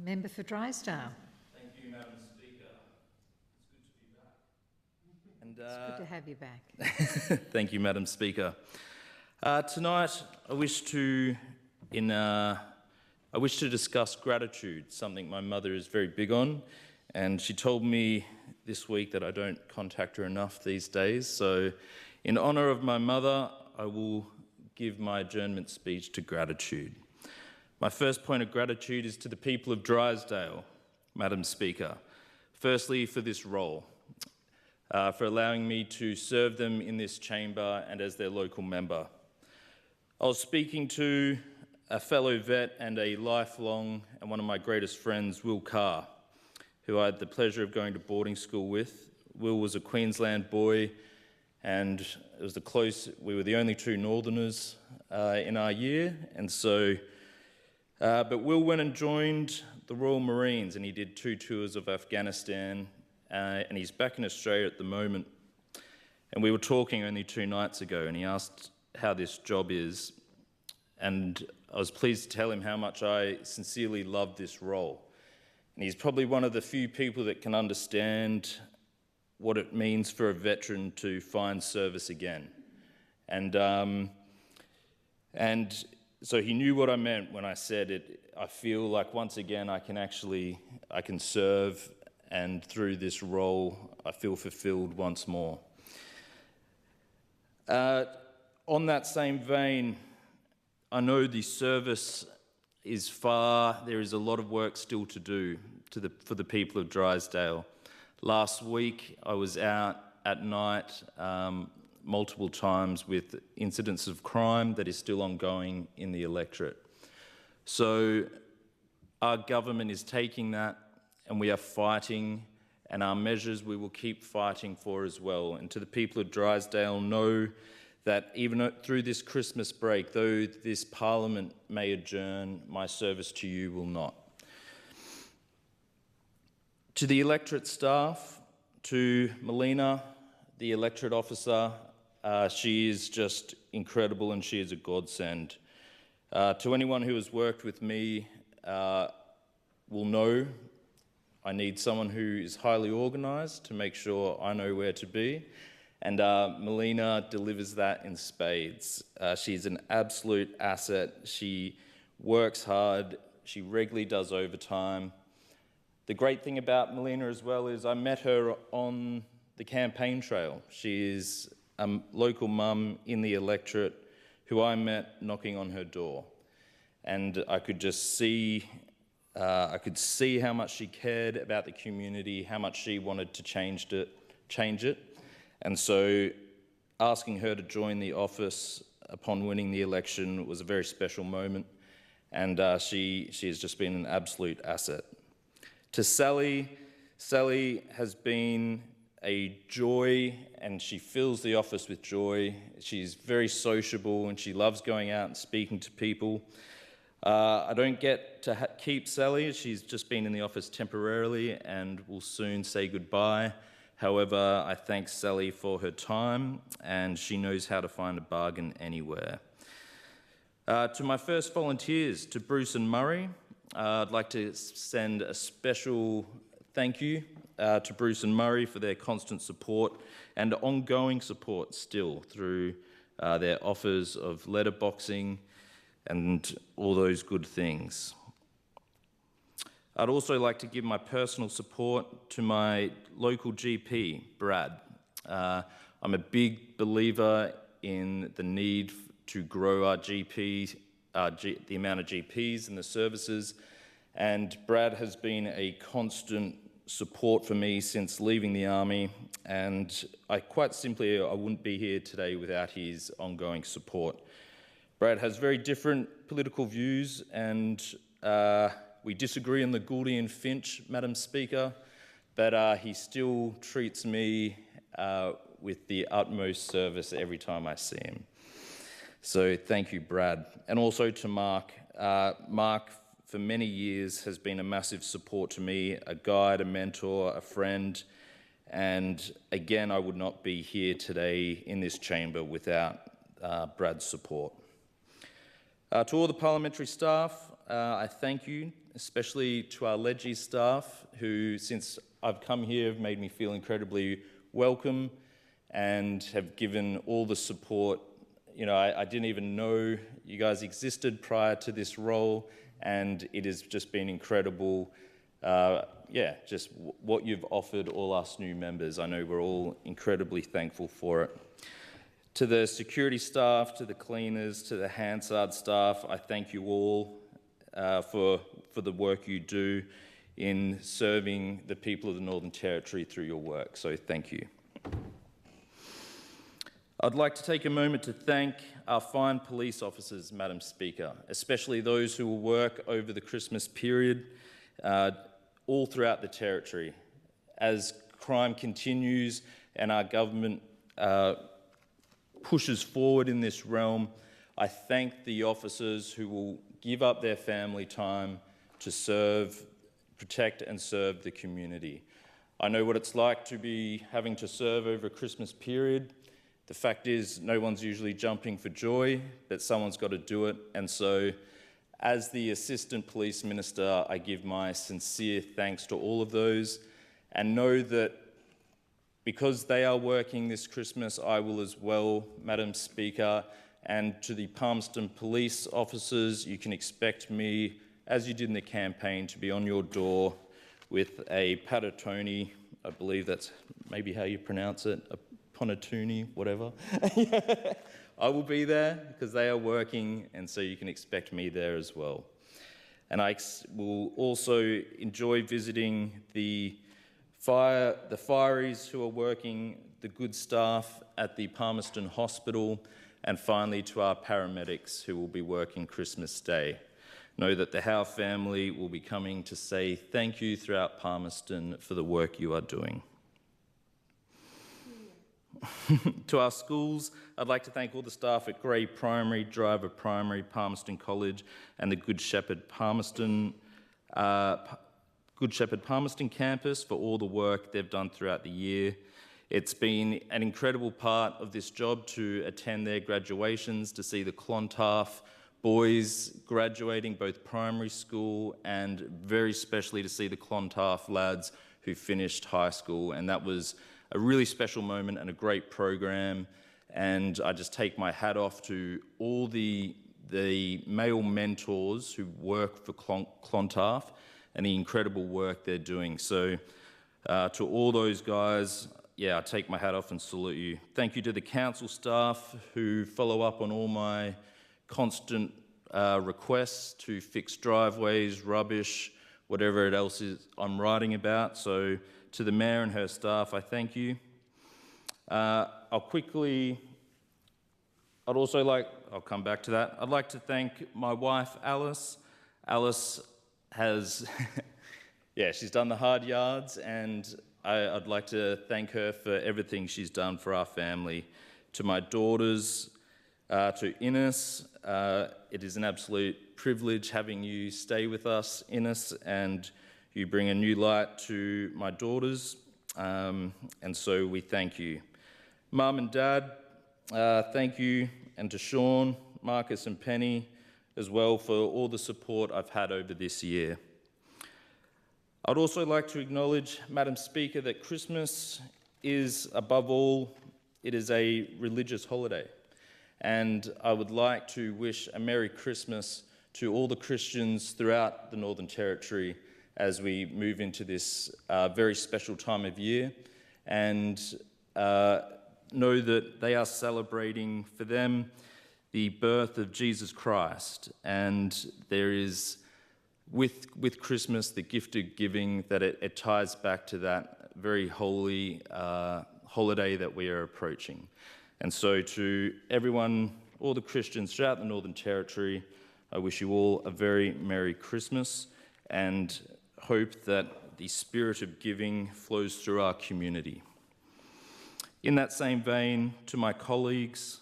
Member for Drysdale. Thank you, Madam Speaker. It's good to be back. It's good to have you back. Thank you, Madam Speaker. Tonight, I wish to discuss gratitude, something my mother is very big on, and she told me this week that I don't contact her enough these days. So, in honour of my mother, I will give my adjournment speech to gratitude. My first point of gratitude is to the people of Drysdale, Madam Speaker. Firstly, for this role, for allowing me to serve them in this chamber and as their local member. I was speaking to a fellow vet and a lifelong and one of my greatest friends, Will Carr, who I had the pleasure of going to boarding school with. Will was a Queensland boy, and it was we were the only two Northerners in our year, and so. But Will went and joined the Royal Marines, and he did 2 tours of Afghanistan, and he's back in Australia at the moment. And we were talking only 2 nights ago, and he asked how this job is, and I was pleased to tell him how much I sincerely love this role. And he's probably one of the few people that can understand what it means for a veteran to find service again. And so he knew what I meant when I said it. I feel like once again I can serve, and through this role I feel fulfilled once more. On that same vein, I know the service is there is a lot of work still to do for the people of Drysdale. Last week I was out at night multiple times with incidents of crime that is still ongoing in the electorate. So our government is taking that, and we are fighting, and our measures we will keep fighting for as well. And to the people of Drysdale, know that even through this Christmas break, though this Parliament may adjourn, my service to you will not. To the electorate staff, to Melina, the electorate officer, she is just incredible, and she is a godsend. To anyone who has worked with me will know I need someone who is highly organised to make sure I know where to be, and Melina delivers that in spades. She's an absolute asset. She works hard. She regularly does overtime. The great thing about Melina as well is I met her on the campaign trail. She is a local mum in the electorate who I met knocking on her door, and I could just see how much she cared about the community, how much she wanted to change it, and so asking her to join the office upon winning the election was a very special moment, and she has just been an absolute asset. To Sally has been a joy, and she fills the office with joy. She's very sociable, and she loves going out and speaking to people. I don't get to keep Sally. She's just been in the office temporarily and will soon say goodbye. However, I thank Sally for her time, and she knows how to find a bargain anywhere. To my first volunteers, to Bruce and Murray, I'd like to send a special thank you to Bruce and Murray for their constant support and ongoing support still through their offers of letterboxing and all those good things. I'd also like to give my personal support to my local GP, Brad. I'm a big believer in the need to grow our GP, the amount of GPs and the services, and Brad has been a constant support for me since leaving the army, and I wouldn't be here today without his ongoing support. Brad has very different political views, and we disagree on the Gouldy and Finch, Madam Speaker, but he still treats me with the utmost service every time I see him. So thank you, Brad. And also to Mark. Mark, for many years, has been a massive support to me, a guide, a mentor, a friend, and again, I would not be here today in this chamber without Brad's support. To all the parliamentary staff, I thank you, especially to our Leggy staff, who, since I've come here, have made me feel incredibly welcome and have given all the support. You know, I didn't even know you guys existed prior to this role, and it has just been incredible. Just what you've offered all us new members. I know we're all incredibly thankful for it. To the security staff, to the cleaners, to the hansard staff, I thank you all for the work you do in serving the people of the Northern Territory through your work. So thank you. I'd like to take a moment to thank our fine police officers, Madam Speaker, especially those who will work over the Christmas period all throughout the Territory. As crime continues and our government pushes forward in this realm, I thank the officers who will give up their family time to serve, protect and serve the community. I know what it's like to be having to serve over a Christmas period. The fact is, no one's usually jumping for joy, but someone's got to do it. And so, as the Assistant Police Minister, I give my sincere thanks to all of those, and know that because they are working this Christmas, I will as well, Madam Speaker. And to the Palmerston police officers, you can expect me, as you did in the campaign, to be on your door with a panettone. I believe that's maybe how you pronounce it, a panettone, whatever. I will be there because they are working, and so you can expect me there as well. And I will also enjoy visiting the firies who are working, the good staff at the Palmerston Hospital, and finally to our paramedics who will be working Christmas Day. Know that the Howe family will be coming to say thank you throughout Palmerston for the work you are doing. To our schools, I'd like to thank all the staff at Grey Primary, Driver Primary, Palmerston College, and the Good Shepherd Palmerston campus for all the work they've done throughout the year. It's been an incredible part of this job to attend their graduations, to see the Clontarf boys graduating both primary school and very specially to see the Clontarf lads who finished high school. And that was a really special moment and a great program. And I just take my hat off to all the male mentors who work for Clontarf and the incredible work they're doing. So to all those guys, I take my hat off and salute you. Thank you to the council staff who follow up on all my constant requests to fix driveways, rubbish, whatever it else is I'm writing about. So to the mayor and her staff, I thank you. I'll come back to that. I'd like to thank my wife, Alice. Alice has, she's done the hard yards, and I'd like to thank her for everything she's done for our family. To my daughters, to Ines, it is an absolute privilege having you stay with us, Ines, and you bring a new light to my daughters, and so we thank you. Mum and Dad, thank you, and to Sean, Marcus and Penny as well for all the support I've had over this year. I'd also like to acknowledge, Madam Speaker, that Christmas is, above all, it is a religious holiday. And I would like to wish a Merry Christmas to all the Christians throughout the Northern Territory as we move into this very special time of year, and know that they are celebrating for them the birth of Jesus Christ. And there is, with Christmas, the gift of giving, that it ties back to that very holy holiday that we are approaching. And so to everyone, all the Christians throughout the Northern Territory, I wish you all a very Merry Christmas and hope that the spirit of giving flows through our community. In that same vein, to my colleagues,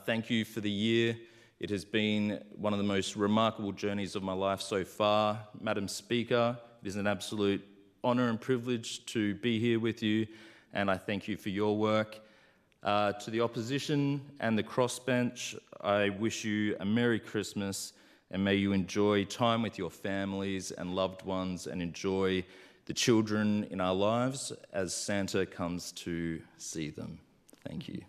thank you for the year. It has been one of the most remarkable journeys of my life so far. Madam Speaker, it is an absolute honour and privilege to be here with you, and I thank you for your work. To the opposition and the crossbench, I wish you a Merry Christmas, and may you enjoy time with your families and loved ones and enjoy the children in our lives as Santa comes to see them. Thank you.